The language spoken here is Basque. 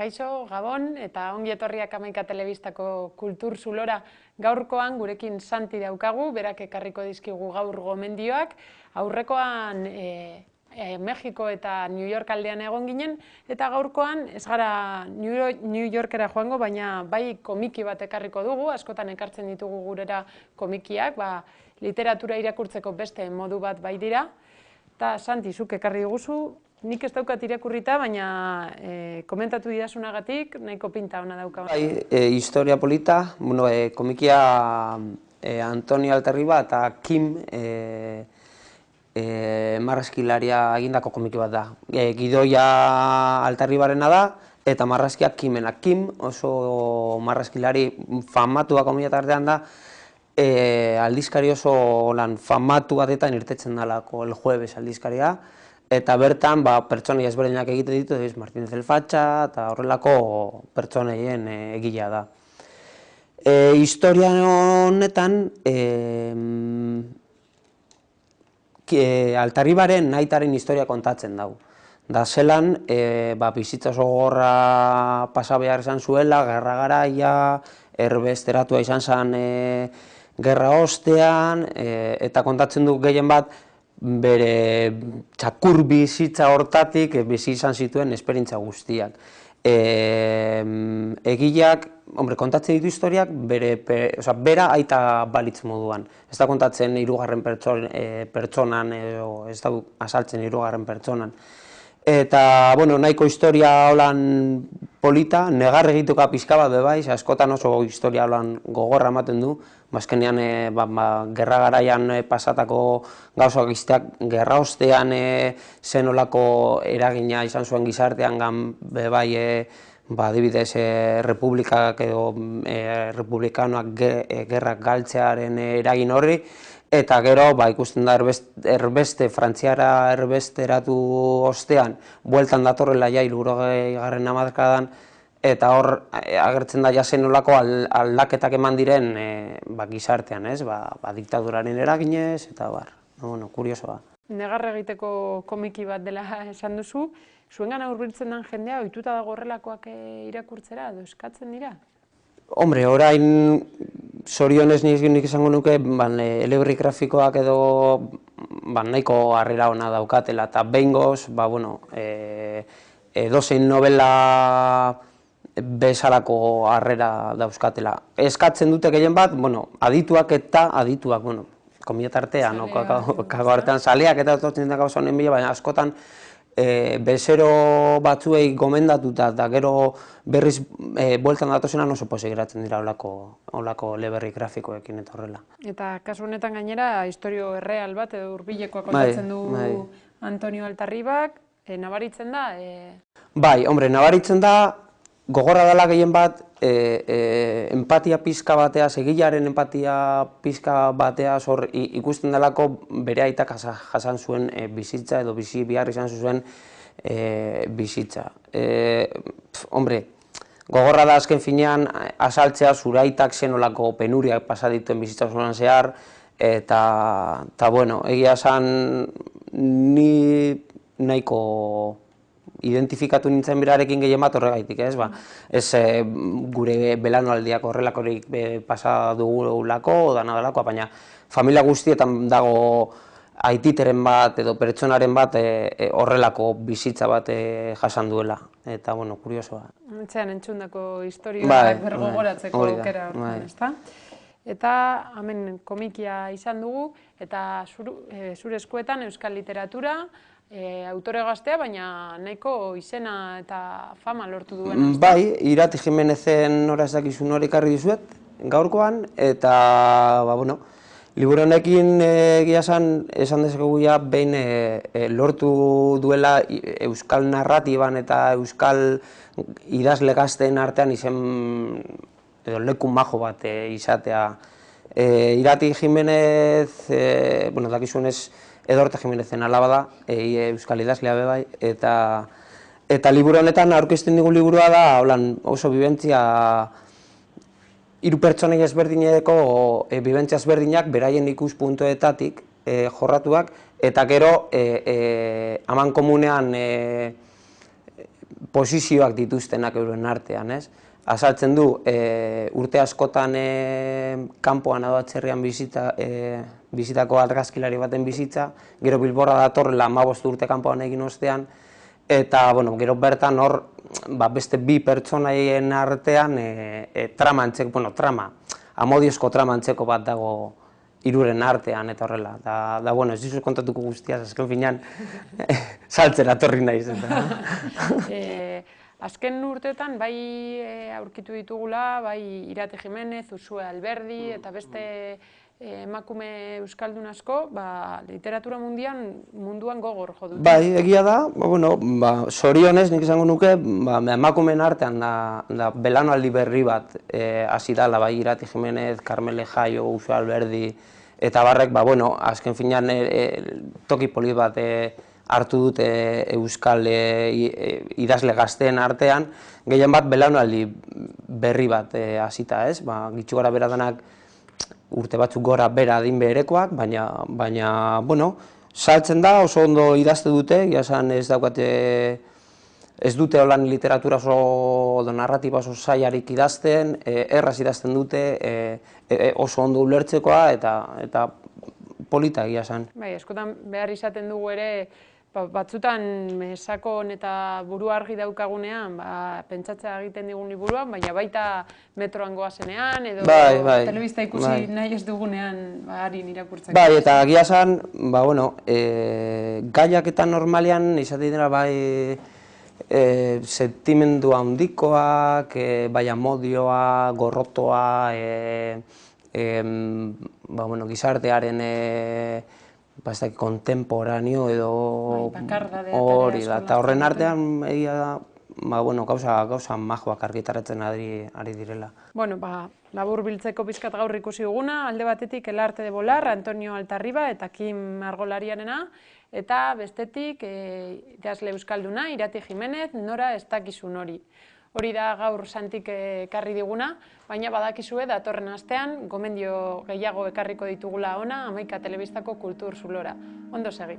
Kaixo, Gabon, eta ongi etorriak Hamaika Telebistako kultur zulora. Gaurkoan gurekin Santi daukagu, berak ekarriko dizkigu gaur gomendioak. Aurrekoan Mexiko eta New York aldean egon ginen, eta gaurkoan ez gara New Yorkera joango, baina bai komiki bat ekarriko dugu, askotan ekartzen ditugu gurera komikiak, literatura irakurtzeko beste modu bat bai dira. Eta Santi, zuk ekarri duguzu, nik ez daukat irakurrita, baina komentatu didasunagatik, nahiko pinta ona dauka. Bai, historia polita, komikia Antonio Altarriba eta Kim marrazkilaria egindako komiki bat da. Gidoia Altarribarena da, eta marrazkiak Kimena. Kim oso marrazkilari famatua komila tartean da, aldizkari oso famatu batetan irtetzen dalako El Jueves aldizkaria, eta bertan pertsonei ezberdinak egite ditu, Martínez el Fatxa eta horrelako pertsoneien egilea da. Historia honetan, Altarribaren naitaren historia kontatzen dago. Da zelan, bizitza oso gogorra pasa behar izan zuela, gerra garaia, erbesteratua izan zen gerra ostean, eta kontatzen du gehien bat, bere txakur bizitza hortatik bizi izan zituen esperientza guztiak. Egileak, kontatzen ditu historiak bera aita balitz moduan. Ez da kontatzen hirugarren pertsonan, ez da azaltzen hirugarren pertsonan. Eta, nahiko historia holan polita, negar egituko pixka bat bebai, askotan oso historia holan gogorra ematen du, azkenean gerra garaian pasatako gauzak izteak, gerra ostean zen olako eragina izan zuen gizartean bebai, adibidez, republikak edo republikanoak gerrak galtzearen eragin horri, eta gero ikusten da Frantziara erbesteratu ostean, bueltan datorrela ja 60. hamarkadan, eta hor agertzen da jasen olako aldaketak eman diren gizartean, diktaduraren eraginez, eta kuriosoa. Negar egiteko komiki bat dela esan duzu, zuengana hurbiltzen den jendea ohituta dago horrelakoak irakurtzera edo eskatzen dira? Hombre, orain zorionez nik izango nuke eleberri grafikoak edo nahiko harrera ona daukatela, eta behingoz, edozein novela bezalako harrera dauzkatela. Eskatzen dute gehien bat, adituak, komila tartean, kago artean saleak eta etortzen dut gauza honen bila, baina askotan bezero batzuei gomendatuta eta gero berriz bueltan datozenan oso pozik geratzen dira olako eleberri grafikoekin eta horrela. Eta kasu honetan gainera, historio erreal bat edo hurbilekoa kontatzen du Antonio Altarribak, nabaritzen da? Bai, nabaritzen da, gogorra dela gehien bat, empatia pizka bateaz, egilearen empatia pizka bateaz hor ikusten delako bere aitak jasan zuen bizitza edo bizi behar izan zuen bizitza. Gogorra da azken finean azaltzea zure aitak zenolako penuriak pasa dituen bizitza osoan zehar, eta egia esan ni nahiko identifikatu nintzen berarekin gehien bat horregaitik, ez? Ez gure belaunaldiak horrelakorik pasa dugulako, danadalako, baina familia guztietan dago aititeren bat edo pertsonaren bat horrelako bizitza bat jasan duela, eta, kuriosoa. Etxean entzundako historioak bergogoratzeko aukera horretan, ezta? Eta hemen komikia izan dugu, eta zure eskuetan euskal literatura, autore gaztea, baina nahiko izena eta fama lortu duena. Bai, Irati Jimenezen nora ez dakizun hori ekarri dizuet, gaurkoan, eta, liburu honekin egia esan dezakegu behin lortu duela euskal narratiban eta euskal idazle gazteen artean izen edo leku majo bat izatea. Irati Jimenez, dakizunez, Edorte Jimenezen alaba da, euskal idazlea bebai, eta liburu honetan aurkezten digun liburua da, oso bibentzia, hiru pertsonei ezberdineko bibentzia ezberdinak beraien ikuspuntuetatik jorratuak, eta gero aman komunean posizioak dituztenak euren artean, ez? Azaltzen du, urte askotan kanpoan edo atzerrian bizitako argazkilari baten bizitza, gero Bilborra datorrela 15 urte kanpoan egin ostean, eta gero bertan hor beste bi pertsonaien artean amodiozko trama antzeko bat dago hiruren artean eta horrela. Da, ez dizut kontatuko guztiaz, azken finean saltzera etorri naiz. Azken urteetan bai aurkitu ditugula, bai Irati Jimenez, Uxue Alberdi eta beste emakume euskaldun asko, literatura munduan gogor jo dute. Bai, egia da, zorionez nik izango nuke, emakumeen artean da belaunaldi berri bat hasi dela, bai Irati Jimenez, Carmele Jaio, Uxue Alberdi, eta barrek, azken finean toki polit bat hartu dute euskal idazle gazteen artean, gehien bat belaunaldi berri bat hasita, ez? Gitxu gara bera denak urte batzuk gora bera adin beherekoak, baina, saltzen da, oso ondo idazte dute, esan ez dute holan literatura oso narratiba oso zailarik idazten, erraz idazten dute, oso ondo ulertzekoa eta polita egia esan. Bai, askotan behar izaten dugu ere, batzutan sakon eta buru argi daukagunean, pentsatzea egiten digun liburuan, baina baita metroan goazenean, edo telebista ikusi nahi ez dugunean harin irakurtzeko. Bai, eta egia esan, gaiak eta normalean izaten dira sentimendua handikoak, bai amodioa, gorrotoa, gizartearen kontemporaneo edo hori da, eta horren artean egia da, gauza majoak argitaratzen ari direla. Labur biltzeko pizkat gaur ikusi duguna, alde batetik El arte de volar, Antonio Altarriba eta Kim Margolariarena, eta bestetik idazle euskalduna, Irati Jimenez, Nora ez dakizun hori. Hori da gaur Santik ekarri diguna, baina badakizue datorren astean gomendio gehiago ekarriko ditugula ona Hamaika Telebistako kultur zulora. Ondo segi.